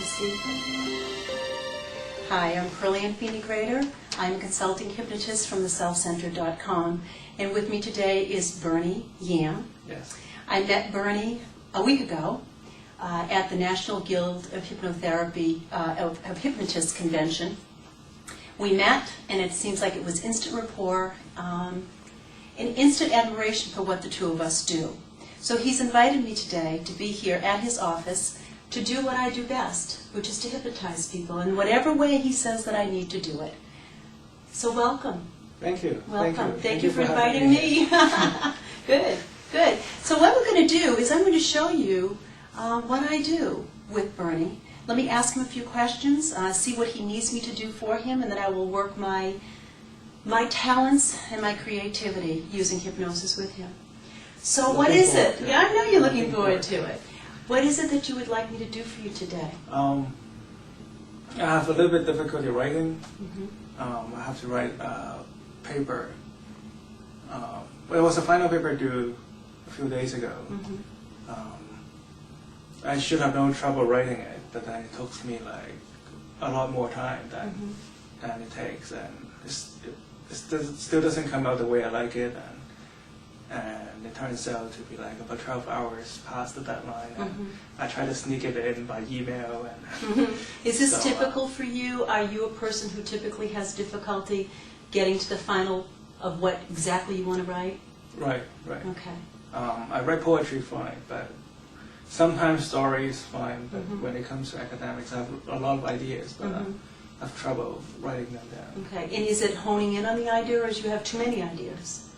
Privacy. Hi, I'm Pearlan Grader. I'm a consulting hypnotist from theselfcenter.com, and with me today is Bernie Yam. Yes. I met Bernie a week ago at the National Guild of Hypnotherapy of Hypnotists convention. We met, and it seems like it was instant rapport, and instant admiration for what the two of us do. So he's invited me today to be here at his office to do what I do best, which is to hypnotize people in whatever way he says that I need to do it. So welcome. Thank you. Welcome. Thank you for inviting me. Good, good. So what we're going to do is I'm going to show you what I do with Bernie. Let me ask him a few questions, see what he needs me to do for him, and then I will work my talents and my creativity using hypnosis with him. So what is it? Yeah, I know you're looking forward to it. What is it that you would like me to do for you today? I have a little bit difficulty writing. Mm-hmm. I have to write a paper. It was a final paper due a few days ago. Mm-hmm. I should have no trouble writing it, but then it took me like a lot more time than it takes, and it still doesn't come out the way I like it, and it turns out to be like about 12 hours past the deadline, and I try to sneak it in by email. And Is this so, typical for you? Are you a person who typically has difficulty getting to the final of what exactly you want to write? Right, right. Okay. I write poetry fine, but sometimes story is fine, but when it comes to academics, I have a lot of ideas, but I have trouble writing them down. Okay. And is it honing in on the idea, or do you have too many ideas?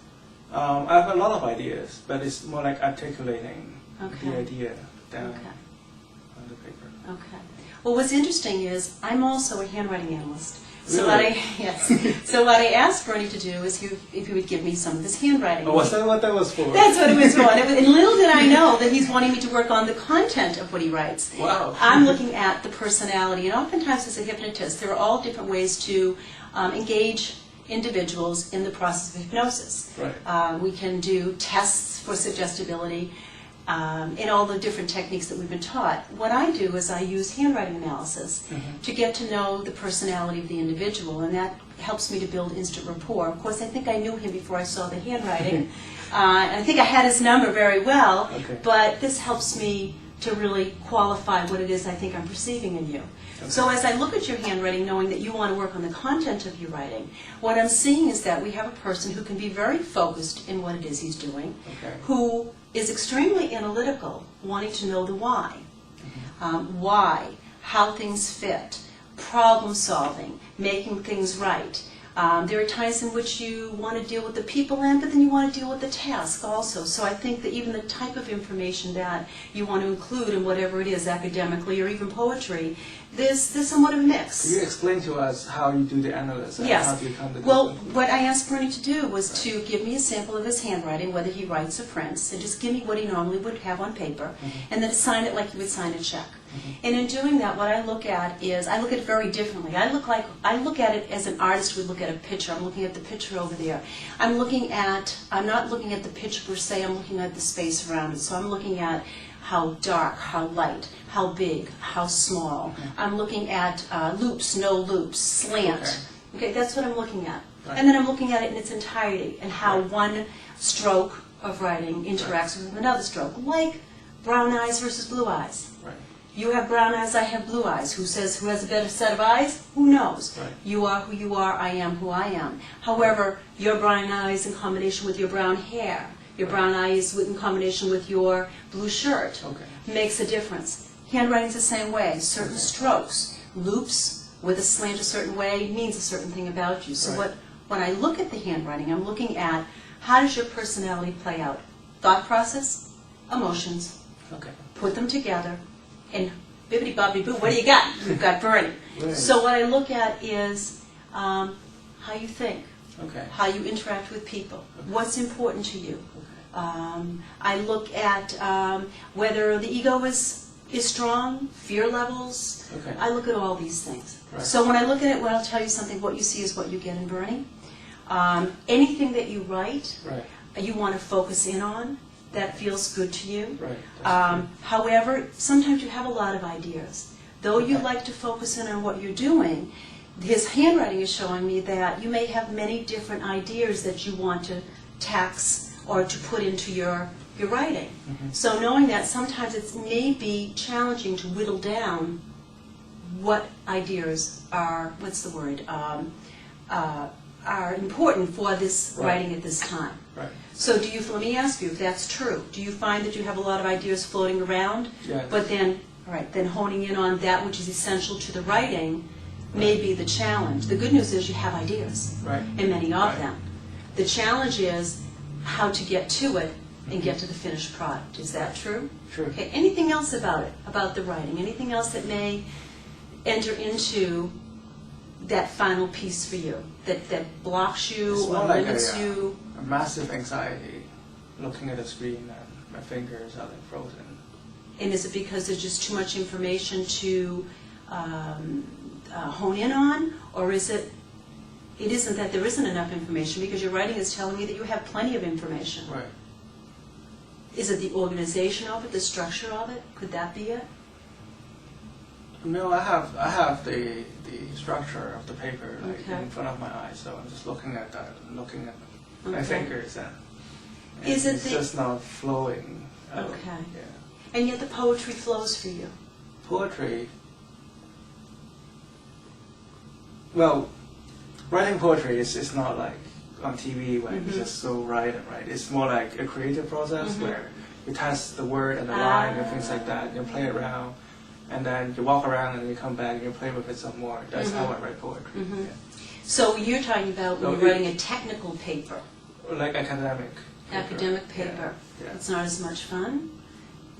I have a lot of ideas, but it's more like articulating the idea down on the paper. Okay. Well, what's interesting is I'm also a handwriting analyst. So Really? So what I asked Bernie to do is if he would give me some of his handwriting. Oh, was that what that was for? That's what it was for. And little did I know that he's wanting me to work on the content of what he writes. Wow. I'm looking at the personality, and oftentimes as a hypnotist, there are all different ways to engage individuals in the process of hypnosis. Right. We can do tests for suggestibility in all the different techniques that we've been taught. What I do is I use handwriting analysis to get to know the personality of the individual, and that helps me to build instant rapport. Of course, I think I knew him before I saw the handwriting, and I think I had his number very well, but this helps me to really qualify what it is I think I'm perceiving in you. So as I look at your handwriting, knowing that you want to work on the content of your writing, what I'm seeing is that we have a person who can be very focused in what it is he's doing, who is extremely analytical, wanting to know the why. Why, how things fit, problem solving, making things right. There are times in which you want to deal with the people end, but then you want to deal with the task also. So I think that even the type of information that you want to include in whatever it is, academically or even poetry, there's somewhat of a mix. Could you explain to us how you do the analysis and how do you come to Well, what I asked Bernie to do was to give me a sample of his handwriting, whether he writes or prints, and just give me what he normally would have on paper, and then sign it like you would sign a check. And in doing that, what I look at is, I look at it very differently. I look at it as an artist would look at a picture. I'm looking at the picture over there. I'm not looking at the picture per se, I'm looking at the space around it. So I'm looking at how dark, how light, how big, how small. I'm looking at loops, no loops, slant. Okay, that's what I'm looking at. And then I'm looking at it in its entirety and how one stroke of writing interacts with another stroke, like brown eyes versus blue eyes. You have brown eyes, I have blue eyes. Who has a better set of eyes? Who knows? You are who you are, I am who I am. However, your brown eyes in combination with your brown hair, your brown eyes in combination with your blue shirt makes a difference. Handwriting's the same way. Certain strokes, loops with a slant a certain way means a certain thing about you. So when I look at the handwriting, I'm looking at how does your personality play out? Thought process, emotions. Put them together. And bibbidi-bobbidi-boo, what do you got? You've got Bernie. So what I look at is how you think, how you interact with people, what's important to you. I look at whether the ego is strong, fear levels. I look at all these things. So when I look at it, well, I'll tell you something, what you see is what you get in Bernie. Anything that you write, you want to focus in on. That feels good to you. However, sometimes you have a lot of ideas. Though you Okay. like to focus in on what you're doing, his handwriting is showing me that you may have many different ideas that you want to tax or to put into your writing. So knowing that, sometimes it may be challenging to whittle down what ideas are, are important for this Right. writing at this time. Right. So let me ask you if that's true. Do you find that you have a lot of ideas floating around? Yes. But then, all right, then honing in on that which is essential to the writing may be the challenge. The good news is you have ideas, Right. and many of Right. them. The challenge is how to get to it and get to the finished product. Is that true? True. Okay. Anything else about it, about the writing? Anything else that may enter into that final piece for you, that blocks you It's or more like limits you? a massive anxiety looking at the screen and my fingers are like frozen. And is it because there's just too much information to hone in on, or is it isn't that there isn't enough information, because your writing is telling me that you have plenty of information? Right. Is it the organization of it, the structure of it? Could that be it? No, I have the structure of the paper like Okay. in front of my eyes, so I'm just looking at that, looking at my Okay. fingers, and Is it it's the- just not flowing. Okay. Yeah. And yet the poetry flows for you. Poetry. Well, writing poetry is not like on TV when you just so write and write. It's more like a creative process where you test the word and the line and things like that. You play it around, and then you walk around and you come back and you play with it some more. That's how I write poetry. Yeah. So you're talking about when No, you're writing a technical paper, Or like academic. academic paper. Yeah. It's not as much fun.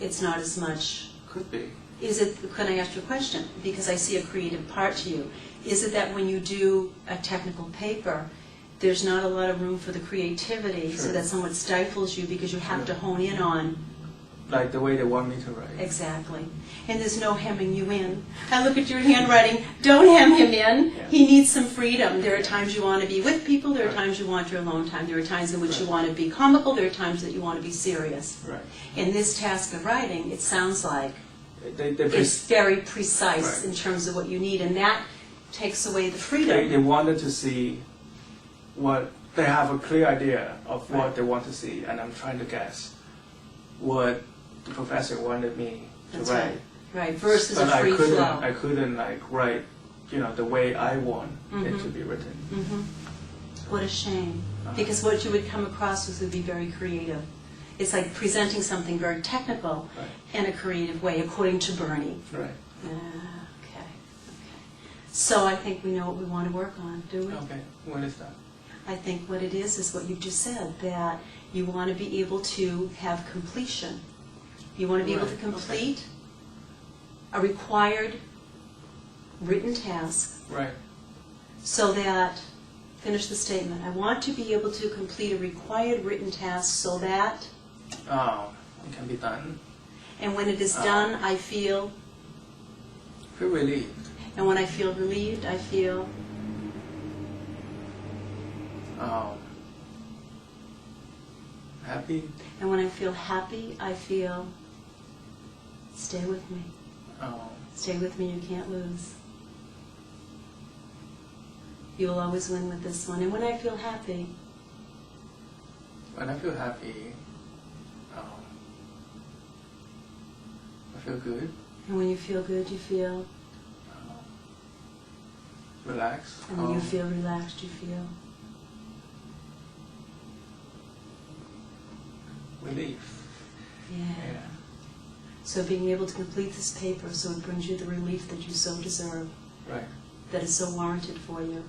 It's not as much. Could be. Is it? Can I ask you a question? Because I see a creative part to you. Is it that when you do a technical paper, there's not a lot of room for the creativity, so Sure. that somewhat stifles you because you have to hone in on Like the way they want me to write. exactly, and there's no hemming you in. I look at your handwriting. Don't hem him in. Yeah. He needs some freedom. There are times you want to be with people. There are Right. times you want your alone time. There are times in which you Right. want to be comical. There are times that you want to be serious. Right. In this task of writing, it sounds like They it's very precise Right. in terms of what you need, and that takes away the freedom. they wanted to see what they have a clear idea of what Right. they want to see, and I'm trying to guess what the professor wanted me to That's write. right, versus But a free flow. I couldn't like write, the way I want it to be written. What a shame, because what you would come across would be very creative. It's like presenting something very technical Right. in a creative way, according to Bernie. Right. Okay. So I think we know what we want to work on, do we? Okay. What is that? I think what it is what you just said, that you want to be able to have completion. You want to be able to Right, complete a required written task Right. so that, finish the statement, I want to be able to complete a required written task so that, It can be done. and when it is done, I feel, Feel relieved. and when I feel relieved, I feel, Happy. and when I feel happy, I feel, stay with me. Stay with me, you can't lose. You will always win with this one. And when I feel happy, When I feel happy, I feel good. and when you feel good, you feel, Relax. and when you feel relaxed, you feel. Relief. Yeah. So being able to complete this paper so it brings you the relief that you so deserve, Right. that is so warranted for you,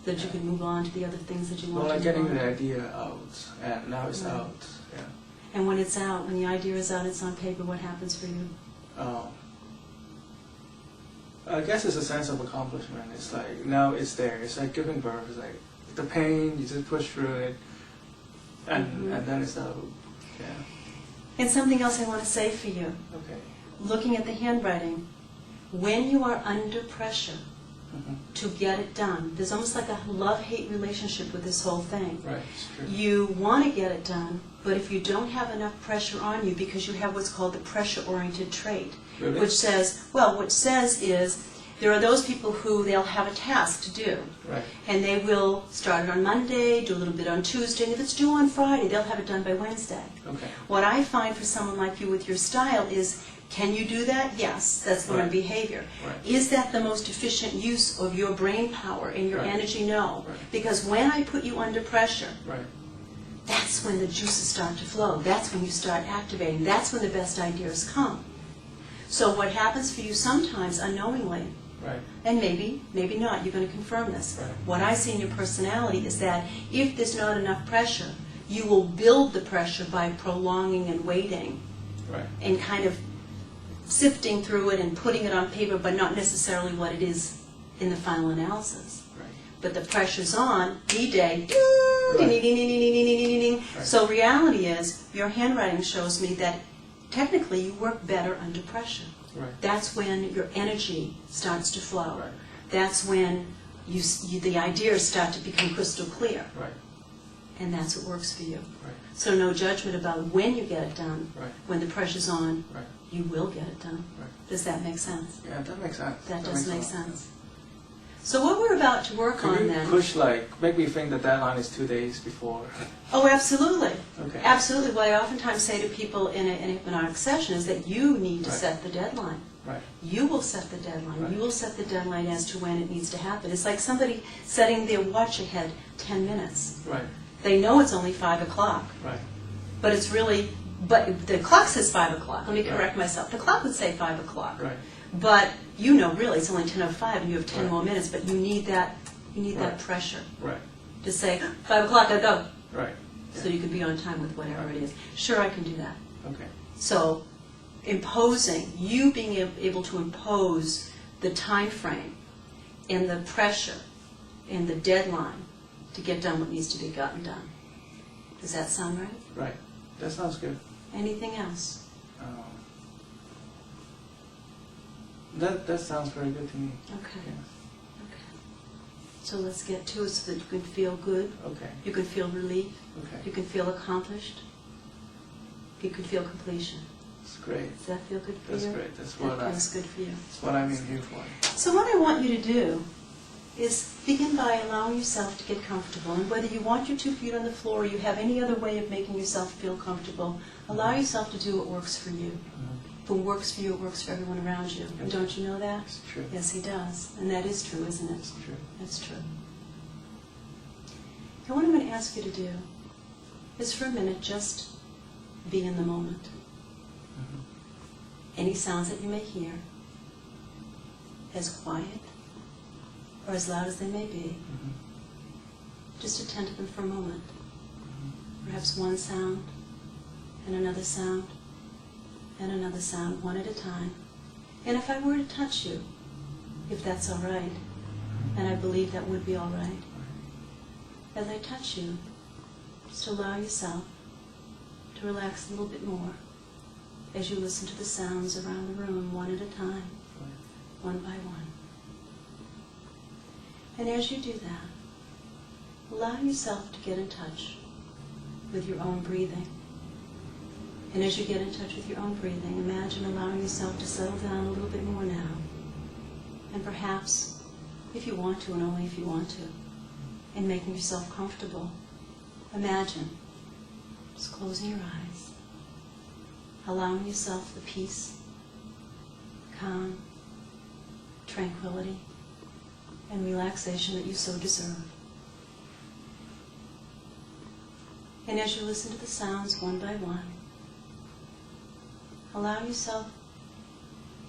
that you can move on to the other things that you Well, want like to move getting on. the idea out, and now it's Right. out. Yeah. And when it's out, when the idea is out, it's on paper, what happens for you? I guess it's a sense of accomplishment. It's like now it's there. It's like giving birth. It's like the pain, you just push through it, and then it's out. Yeah. And something else I want to say for you, Okay. looking at the handwriting, when you are under pressure, to get it done. There's almost like a love-hate relationship with this whole thing. Right, it's true. You want to get it done, but if you don't have enough pressure on you, because you have what's called the pressure-oriented trait, Really? which says is, there are those people who they'll have a task to do, Right. and they will start it on Monday, do a little bit on Tuesday, and if it's due on Friday, they'll have it done by Wednesday. Okay. What I find for someone like you with your style is, can you do that? Yes, that's learned Right. behavior. Right. Is that the most efficient use of your brain power and your Right. energy? No. Right. Because when I put you under pressure, Right. that's when the juices start to flow. That's when you start activating. That's when the best ideas come. So what happens for you sometimes unknowingly, Right. and maybe not, you're going to confirm this. Right. What I see in your personality is that if there's not enough pressure, you will build the pressure by prolonging and waiting Right. and kind of sifting through it and putting it on paper, but not necessarily what it is in the final analysis. Right. But the pressure's on, D-Day, Right. ding, ding, ding, ding, ding, ding, ding, ding. Right. So reality is, your handwriting shows me that technically you work better under pressure. Right. That's when your energy starts to flow. Right. That's when the ideas start to become crystal clear. Right. And that's what works for you. Right. So no judgment about when you get it done. Right. When the pressure's on, Right. you will get it done. Right. Does that make sense? Yeah, that makes sense. That does makes make a lot of sense. So what we're about to work on Could you then... push, make me think the deadline is 2 days before? Oh, absolutely. Okay. Absolutely. What I oftentimes say to people in a hypnotic session is that you need to Right. set the deadline. Right. You will set the deadline. Right. You will set the deadline as to when it needs to happen. It's like somebody setting their watch ahead 10 minutes. Right. They know it's only 5 o'clock, Right. but it's really, but the clock says 5 o'clock. Let me correct Right. myself. The clock would say 5 o'clock. Right. But you know really it's only 10:05 and you have 10 Right. more minutes, but you need that Right. that pressure Right. to say, 5 o'clock, I go. Right. So you can be on time with whatever it is. Sure, I can do that. Okay. So imposing, you being able to impose the time frame and the pressure and the deadline to get done what needs to be gotten done. Does that sound right? Right. That sounds good. Anything else? That sounds very good to me. Okay. Yes. Okay. So let's get to it so that you can feel good, Okay. you can feel relief, Okay. you can feel accomplished, you can feel completion. That's great. Does that feel good for That's you? great. That's That feels good for you. I'm in here for. So what I want you to do is begin by allowing yourself to get comfortable. And whether you want your 2 feet on the floor or you have any other way of making yourself feel comfortable, allow yourself to do what works for you. If it works for you, it works for everyone around you. And don't you know that? It's true. Yes, he does. And that is true, isn't it? It's true. That's true. And what I'm going to ask you to do is for a minute just be in the moment. Any sounds that you may hear, as quiet or as loud as they may be, just attend to them for a moment. Perhaps one sound, and another sound, and another sound, one at a time. And if I were to touch you, if that's all right, and I believe that would be all right, as I touch you, just allow yourself to relax a little bit more as you listen to the sounds around the room, one at a time, one by one. And as you do that, allow yourself to get in touch with your own breathing. And as you get in touch with your own breathing, imagine allowing yourself to settle down a little bit more now. And perhaps, if you want to, and only if you want to, in making yourself comfortable, imagine just closing your eyes, allowing yourself the peace, calm, tranquility, and relaxation that you so deserve. And as you listen to the sounds one by one, allow yourself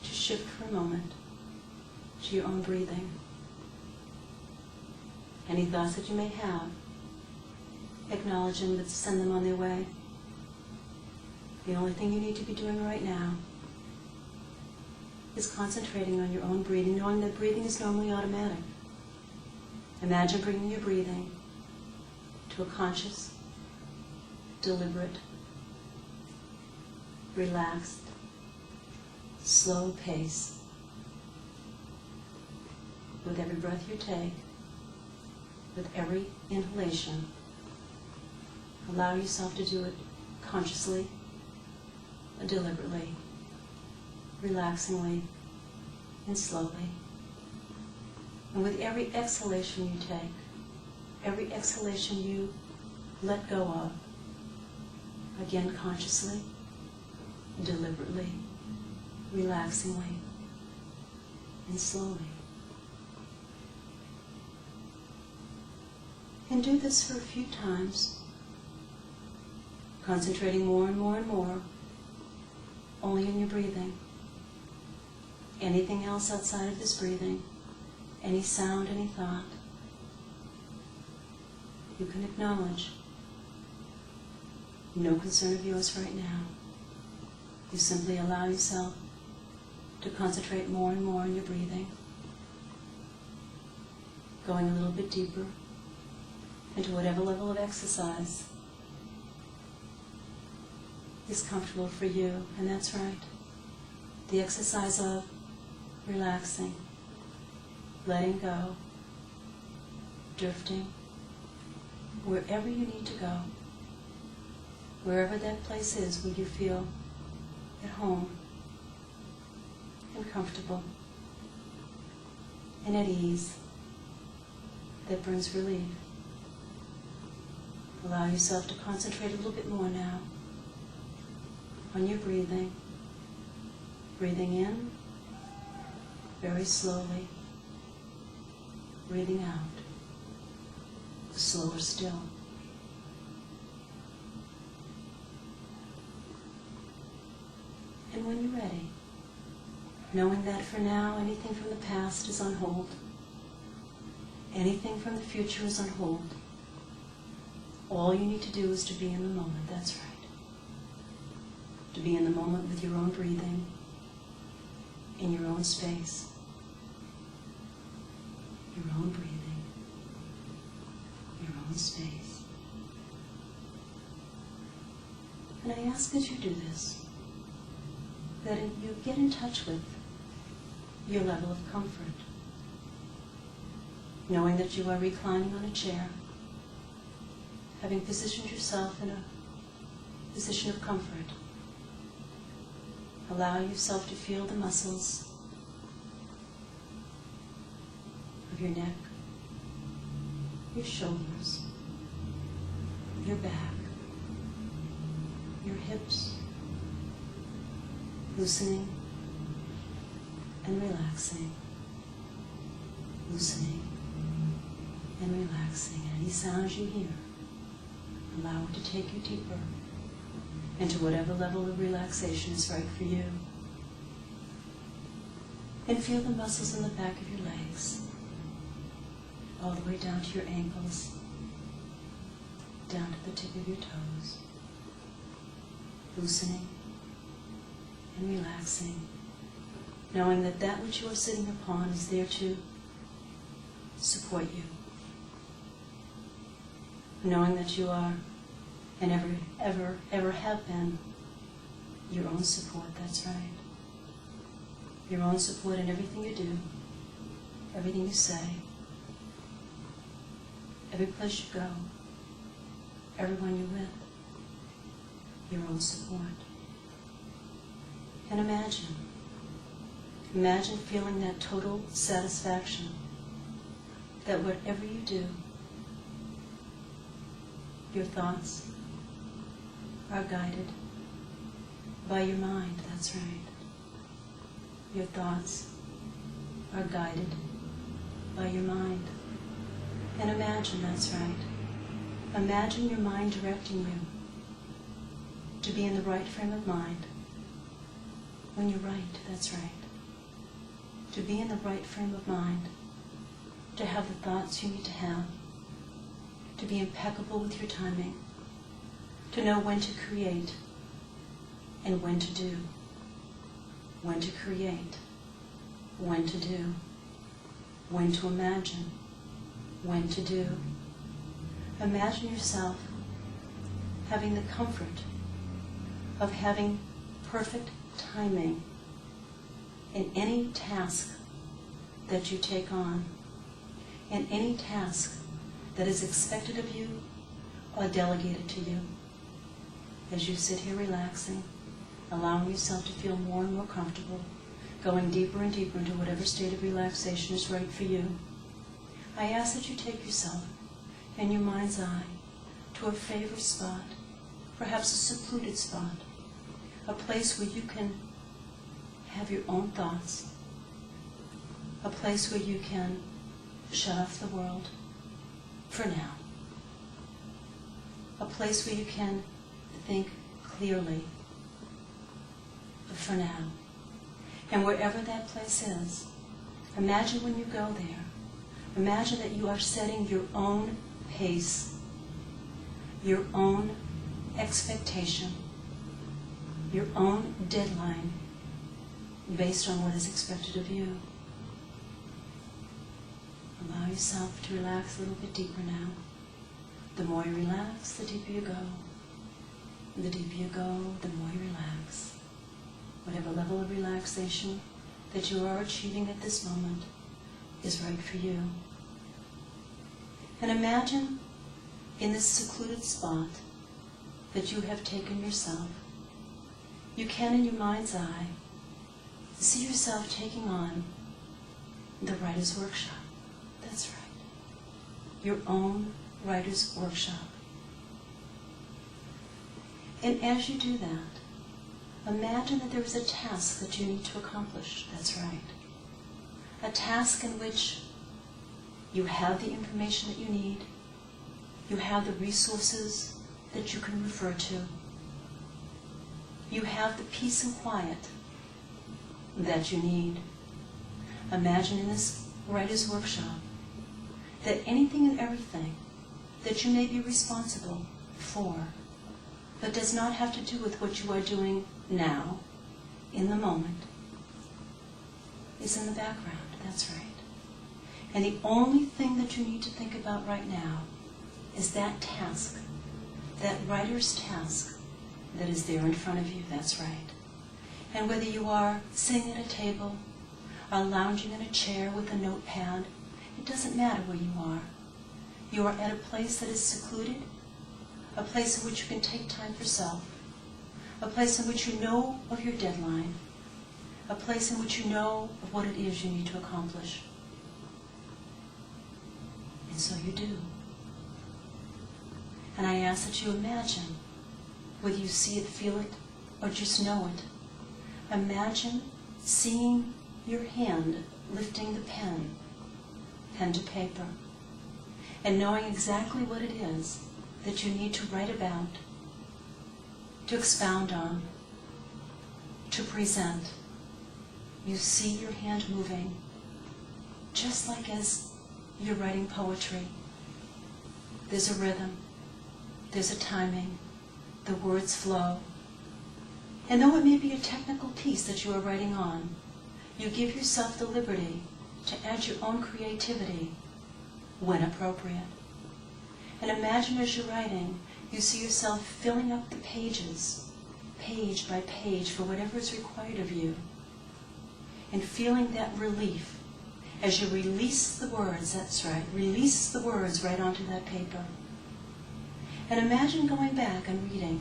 to shift for a moment to your own breathing. Any thoughts that you may have, acknowledge them, but send them on their way. The only thing you need to be doing right now is concentrating on your own breathing, knowing that breathing is normally automatic. Imagine bringing your breathing to a conscious, deliberate, relaxed, slow pace. with every breath you take, with every inhalation, allow yourself to do it consciously, deliberately, relaxingly, and slowly. And with every exhalation you take, every exhalation you let go of, again consciously, deliberately, relaxingly, and slowly. And do this for a few times, concentrating more and more and more only in your breathing. Anything else outside of this breathing, any sound, any thought, you can acknowledge. No concern of yours right now. You simply allow yourself to concentrate more and more on your breathing, going a little bit deeper into whatever level of exercise is comfortable for you, and that's right. The exercise of relaxing, letting go, drifting, wherever you need to go, wherever that place is where you feel at home and comfortable and at ease, that brings relief. Allow yourself to concentrate a little bit more now on your breathing. Breathing in very slowly, breathing out slower still. And when you're ready, knowing that for now anything from the past is on hold, anything from the future is on hold, all you need to do is to be in the moment, that's right. To be in the moment with your own breathing, in your own space, your own breathing, your own space. And I ask that you do this, that you get in touch with your level of comfort, knowing that you are reclining on a chair, having positioned yourself in a position of comfort. Allow yourself to feel the muscles of your neck, your shoulders, your back, your hips, loosening and relaxing, loosening and relaxing. Any sounds you hear, allow it to take you deeper into whatever level of relaxation is right for you. And feel the muscles in the back of your legs, all the way down to your ankles, down to the tip of your toes, loosening and relaxing, knowing that that which you are sitting upon is there to support you, knowing that you are and ever have been your own support, that's right. Your own support in everything you do, everything you say, every place you go, everyone you're with, your own support. And imagine feeling that total satisfaction that whatever you do, your thoughts are guided by your mind, that's right. Your thoughts are guided by your mind. And imagine, that's right. Imagine your mind directing you to be in the right frame of mind when you write, that's right. To be in the right frame of mind, to have the thoughts you need to have, to be impeccable with your timing, to know when to create and when to do, when to create, when to do, when to imagine, when to do. Imagine yourself having the comfort of having perfect timing in any task that you take on. and any task that is expected of you or delegated to you. As you sit here relaxing, allowing yourself to feel more and more comfortable, going deeper and deeper into whatever state of relaxation is right for you, I ask that you take yourself in your mind's eye to a favorite spot, perhaps a secluded spot, a place where you can have your own thoughts, a place where you can shut off the world for now, a place where you can think clearly for now. And wherever that place is, imagine when you go there, imagine that you are setting your own pace, your own expectation, your own deadline based on what is expected of you. Allow yourself to relax a little bit deeper now. The more you relax, the deeper you go. And the deeper you go, the more you relax. Whatever level of relaxation that you are achieving at this moment is right for you. And imagine in this secluded spot that you have taken yourself. You can, in your mind's eye, see yourself taking on the writer's workshop. That's right. Your own writer's workshop. And as you do that, imagine that there is a task that you need to accomplish. That's right. A task in which you have the information that you need, you have the resources that you can refer to, you have the peace and quiet that you need. Imagine in this writer's workshop that anything and everything that you may be responsible for, but does not have to do with what you are doing now, in the moment, is in the background. That's right. And the only thing that you need to think about right now is that task, that writer's task that is there in front of you. That's right. And whether you are sitting at a table or lounging in a chair with a notepad, it doesn't matter where you are. You are at a place that is secluded, a place in which you can take time for self, a place in which you know of your deadline, a place in which you know of what it is you need to accomplish. And so you do. And I ask that you imagine, whether you see it, feel it, or just know it, imagine seeing your hand lifting the pen to paper, and knowing exactly what it is that you need to write about, to expound on, to present. You see your hand moving, just like as you're writing poetry. There's a rhythm, there's a timing, the words flow. And though it may be a technical piece that you are writing on, you give yourself the liberty to add your own creativity when appropriate. And imagine as you're writing, you see yourself filling up the pages, page by page, for whatever is required of you, and feeling that relief as you release the words. That's right, release the words right onto that paper. And imagine going back and reading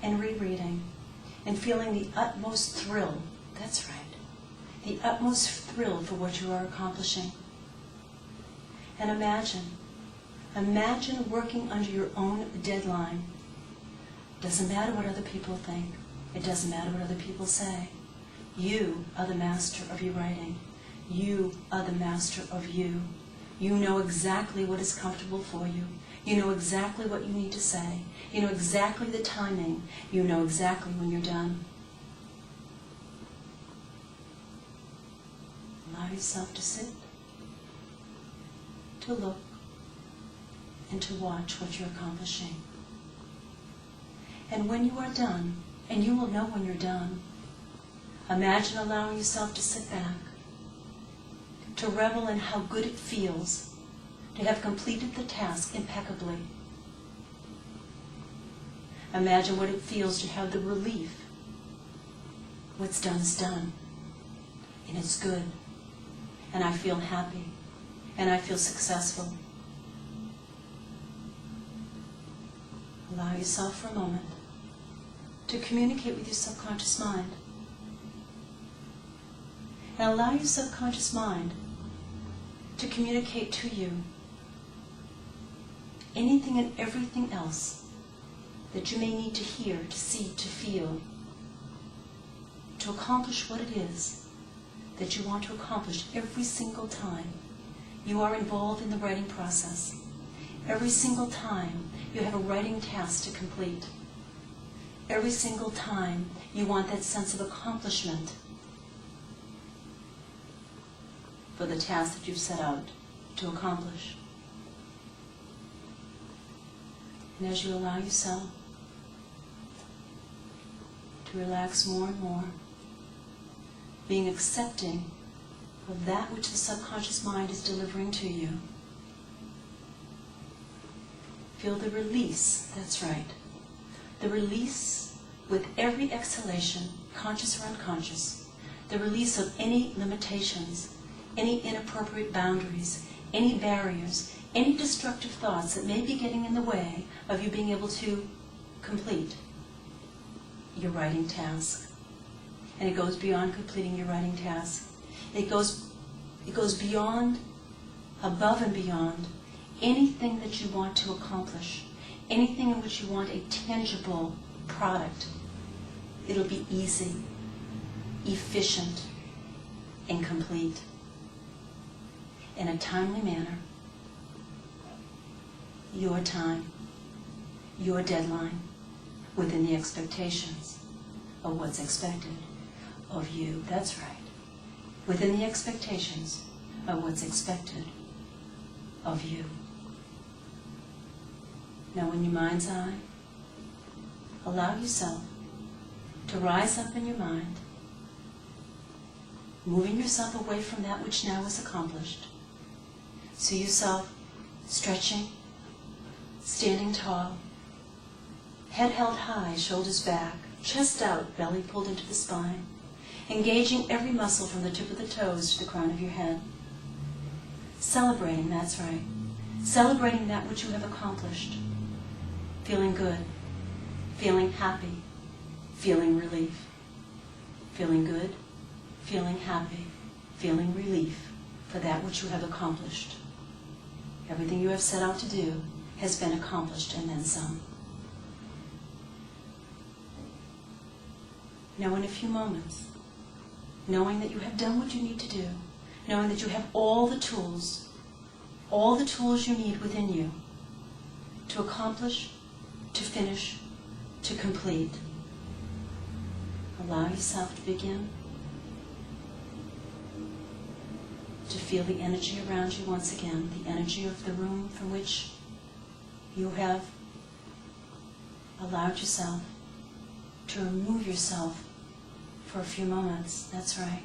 and rereading and feeling the utmost thrill. That's right, the utmost thrill for what you are accomplishing. And imagine working under your own deadline. Doesn't matter what other people think. It doesn't matter what other people say. You are the master of your writing. You are the master of you. You know exactly what is comfortable for you. You know exactly what you need to say. You know exactly the timing. You know exactly when you're done. Allow yourself to sit, to look, and to watch what you're accomplishing. And when you are done, and you will know when you're done, imagine allowing yourself to sit back, to revel in how good it feels to have completed the task impeccably. Imagine what it feels to have the relief. What's done is done, and it's good, and I feel happy, and I feel successful. Allow yourself for a moment to communicate with your subconscious mind. And allow your subconscious mind to communicate to you anything and everything else that you may need to hear, to see, to feel, to accomplish what it is that you want to accomplish every single time you are involved in the writing process. Every single time you have a writing task to complete. Every single time you want that sense of accomplishment for the task that you've set out to accomplish. And as you allow yourself to relax more and more, being accepting of that which the subconscious mind is delivering to you, feel the release, that's right, the release with every exhalation, conscious or unconscious, the release of any limitations, any inappropriate boundaries, any barriers, any destructive thoughts that may be getting in the way of you being able to complete your writing task. And it goes beyond completing your writing task. It goes beyond, above and beyond, anything that you want to accomplish, anything in which you want a tangible product. It'll be easy, efficient, and complete in a timely manner. Your time, your deadline, within the expectations of what's expected of you. That's right. Within the expectations of what's expected of you. Now, in your mind's eye, allow yourself to rise up in your mind, moving yourself away from that which now is accomplished. See yourself stretching, standing tall, head held high, shoulders back, chest out, belly pulled into the spine, engaging every muscle from the tip of the toes to the crown of your head. Celebrating, that's right, celebrating that which you have accomplished. Feeling good, feeling happy, feeling relief. Feeling good, feeling happy, feeling relief for that which you have accomplished. Everything you have set out to do has been accomplished and then some. Now, in a few moments, knowing that you have done what you need to do, knowing that you have all the tools you need within you to accomplish, to finish, to complete, allow yourself to begin to feel the energy around you once again, the energy of the room from which you have allowed yourself to remove yourself for a few moments. That's right.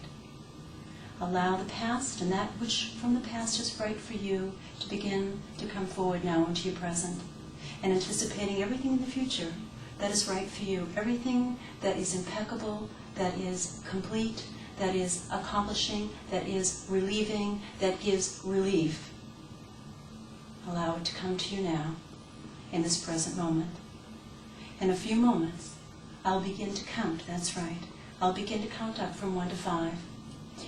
Allow the past and that which from the past is right for you to begin to come forward now into your present, and anticipating everything in the future that is right for you, everything that is impeccable, that is complete, that is accomplishing, that is relieving, that gives relief. Allow it to come to you now, in this present moment. In a few moments, I'll begin to count, that's right. I'll begin to count up from 1 to 5.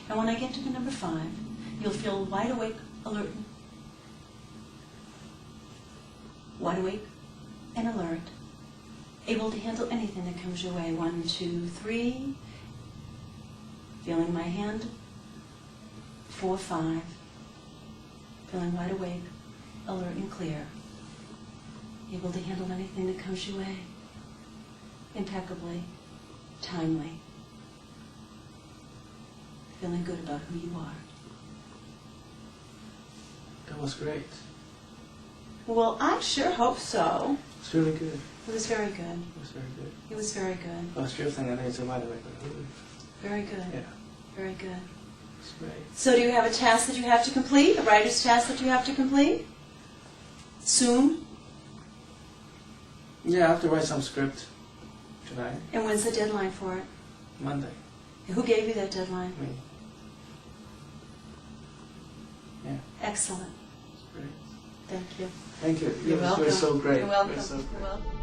And when I get to the number 5, you'll feel wide awake, alert, and alert, able to handle anything that comes your way. 1, 2, 3, feeling my hand. 4, 5, feeling wide awake, alert and clear, able to handle anything that comes your way, impeccably, timely, feeling good about who you are. That was great. Well, I sure hope so. It's really good. It was very good. It was very good. It was very good. I was just thinking it's a wide awake. Very good. Yeah. Very good. It's great. So do you have a task that you have to complete? A writer's task that you have to complete? Soon? Yeah, I have to write some script tonight. And when's the deadline for it? Monday. Who gave you that deadline? Me. Yeah. Excellent. Great. Thank you. Thank you. You're welcome. You're so great. You're welcome. You're so great. You're welcome.